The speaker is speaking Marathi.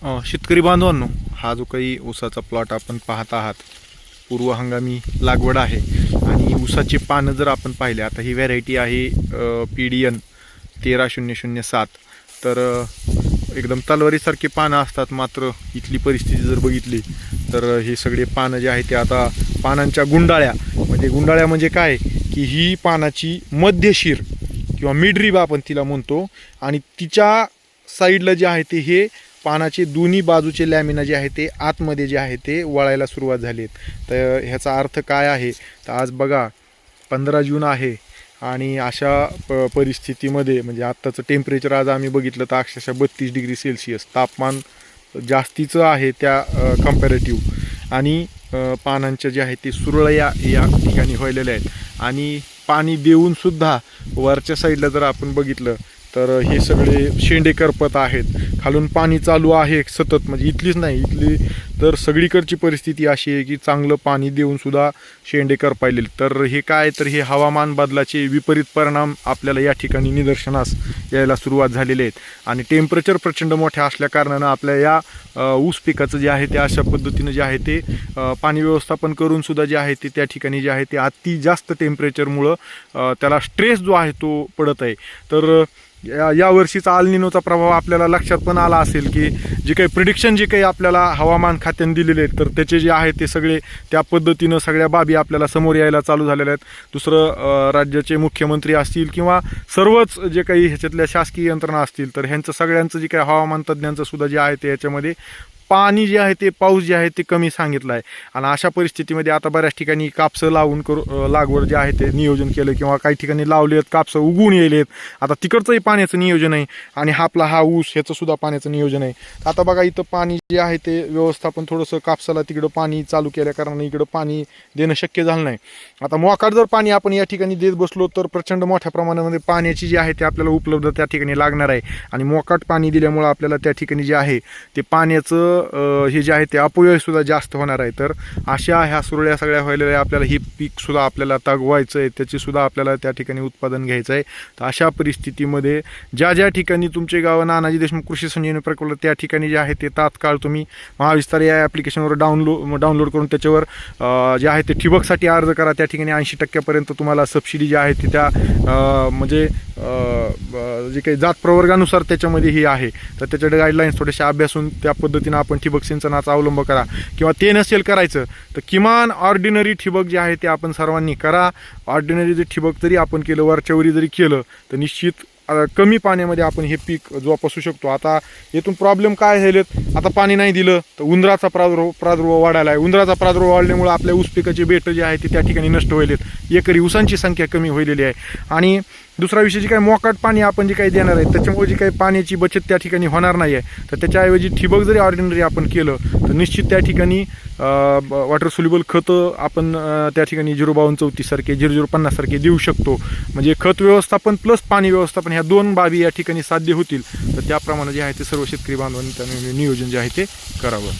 शेतकरी बांधवांनो, हा जो काही ऊसाचा प्लॉट आपण पाहत आहात, पूर्व हंगामी लागवड आहे आणि ऊसाचे पानं जर आपण पाहिले, आता ही व्हरायटी आहे PDN 13007. तर एकदम तलवारीसारखे पानं असतात. मात्र इथली परिस्थिती जर बघितली तर हे सगळे पानं जे आहे ते आता पानांच्या गुंडाळ्या म्हणजे काय की ही पानाची मध्यशीर किंवा मिडरिब आपण तिला म्हणतो, आणि तिच्या साईडला जे आहे ते हे पानाचे दोन्ही बाजूचे लॅमिना जे आहे ते आतमध्ये जे आहे ते वळायला सुरुवात झाली आहेत. तर ह्याचा अर्थ काय आहे, तर आज बघा 15 जून आहे आणि अशा परिस्थितीमध्ये म्हणजे आत्ताचं टेम्परेचर आज आम्ही बघितलं तर अक्षरशः 32 डिग्री सेल्सिअस तापमान जास्तीचं आहे त्या कम्पॅरेटिव्ह. आणि पानांच्या जे आहे ते सुरळ्या या ठिकाणी व्हायलेल्या आहेत. आणि पाणी देऊनसुद्धा वरच्या साईडला जर आपण बघितलं तर हे सगळे शेंडे करपत आहेत. खालून पाणी चालू आहे सतत, म्हणजे इथलीच नाही, इथली तर सगळीकडची परिस्थिती अशी आहे की चांगलं पाणी देऊनसुद्धा शेंडे करपायले. तर हे काय, तर हे हवामान बदलाचे विपरीत परिणाम आपल्याला या ठिकाणी निदर्शनास यायला सुरुवात झालेले आहेत. आणि टेम्परेचर प्रचंड मोठ्या असल्या कारणानं आपल्या या ऊस पिकाचं जे आहे ते अशा पद्धतीनं जे आहे ते पाणी व्यवस्थापन करूनसुद्धा जे आहे ते त्या ठिकाणी जे आहे ते अति जास्त टेम्परेचरमुळं त्याला स्ट्रेस जो आहे तो पडत आहे. तर या वर्षीचा अल निनोचा प्रभाव आपल्याला लक्षात पण आला असेल की जे काही प्रिडिक्शन जे काही आपल्याला हवामान खात्याने दिलेले आहेत तर त्याचे जे आहे ते सगळे त्या पद्धतीनं सगळ्या बाबी आपल्याला समोर यायला चालू झालेल्या आहेत. दुसरं राज्याचे मुख्यमंत्री असतील किंवा सर्वच जे काही ह्याच्यातल्या शासकीय यंत्रणा असतील तर ह्यांचं सगळ्यांचं जे काही हवामान तज्ज्ञांचं सुद्धा जे आहे ते याच्यामध्ये पाणी जे आहे ते पाऊस जे आहे ते कमी सांगितलं आहे. आणि अशा परिस्थितीमध्ये आता बऱ्याच ठिकाणी कापसं लावून लागवड जे आहे ते नियोजन केलं किंवा काही ठिकाणी लावले आहेत, कापसं उगवून येलेत. आता तिकडचंही पाण्याचं नियोजन आहे आणि हा ऊस ह्याचं सुद्धा पाण्याचं नियोजन आहे. आता बघा इथं पाणी जे आहे ते व्यवस्थापन थोडंसं कापसाला तिकडं पाणी चालू केल्या कारणाने इकडं पाणी देणं शक्य झालं नाही. आता मोकाट जर पाणी आपण या ठिकाणी देत बसलो तर प्रचंड मोठ्या प्रमाणामध्ये पाण्याची जी आहे ते आपल्याला उपलब्ध त्या ठिकाणी लागणार आहे. आणि मोकाट पाणी दिल्यामुळं आपल्याला त्या ठिकाणी जे आहे ते पाण्याचं हे जे आहे ते अपव्ययसुद्धा जास्त होणार आहे. तर अशा ह्या सुरळ्या सगळ्या व्हायलेल्या आपल्याला हे पीकसुद्धा आपल्याला तगवायचं आहे, त्याचीसुद्धा आपल्याला त्या ठिकाणी उत्पादन घ्यायचं आहे. तर अशा परिस्थितीमध्ये ज्या ठिकाणी तुमचे गाव नानाजी देशमुख कृषी संजीवनी प्रकल्प त्या ठिकाणी जे आहे ते तात्काळ तुम्ही महाविस्तार या ॲप्लिकेशनवर डाउनलोड करून त्याच्यावर जे आहे ते ठिबकसाठी अर्ज करा. त्या ठिकाणी 80% तुम्हाला सबसिडी जी आहे ती त्या म्हणजे जे काही जात प्रवर्गानुसार त्याच्यामध्ये ही आहे. तर त्याच्या गाईडलाईन्स थोडेसे अभ्यासून त्या पद्धतीनं आपण ठिबक सिंचनाचा अवलंब करा. किंवा ते नसेल करायचं तर किमान ऑर्डिनरी ठिबक जे आहे ते आपण सर्वांनी करा. ऑर्डिनरी जे ठिबक जरी आपण केलं, वरच्यावरी जरी केलं तर निश्चित कमी पाण्यामध्ये आपण हे पीक जोपासू शकतो. आता येथून प्रॉब्लेम काय झालेत, आता पाणी नाही दिलं तर उंदराचा प्रादुर्भाव वाढायला आहे. उंदराचा प्रादुर्भाव वाढल्यामुळे आपल्या ऊस पिकाचे बेट जे आहे ते त्या ठिकाणी नष्ट व्हायलेत. एकरी ऊसांची संख्या कमी व्हायलेली आहे. आणि दुसरा विषय जे काही मोकाट पाणी आपण जे काही देणार आहे त्याच्यामुळे जी काही पाण्याची बचत त्या ठिकाणी होणार नाही आहे. तर त्याच्याऐवजी ठिबक जरी ऑर्डिनरी आपण केलं तर निश्चित त्या ठिकाणी वॉटर सोल्युबल खतं आपण त्या ठिकाणी 05234 सारखे 0050 सारखे देऊ शकतो. म्हणजे खत व्यवस्थापन प्लस पाणी व्यवस्थापन ह्या दोन बाबी या ठिकाणी साध्य होतील. तर त्याप्रमाणे जे आहे ते सर्व शेतकरी बांधवांनी त्याने नियोजन जे आहे ते करावं.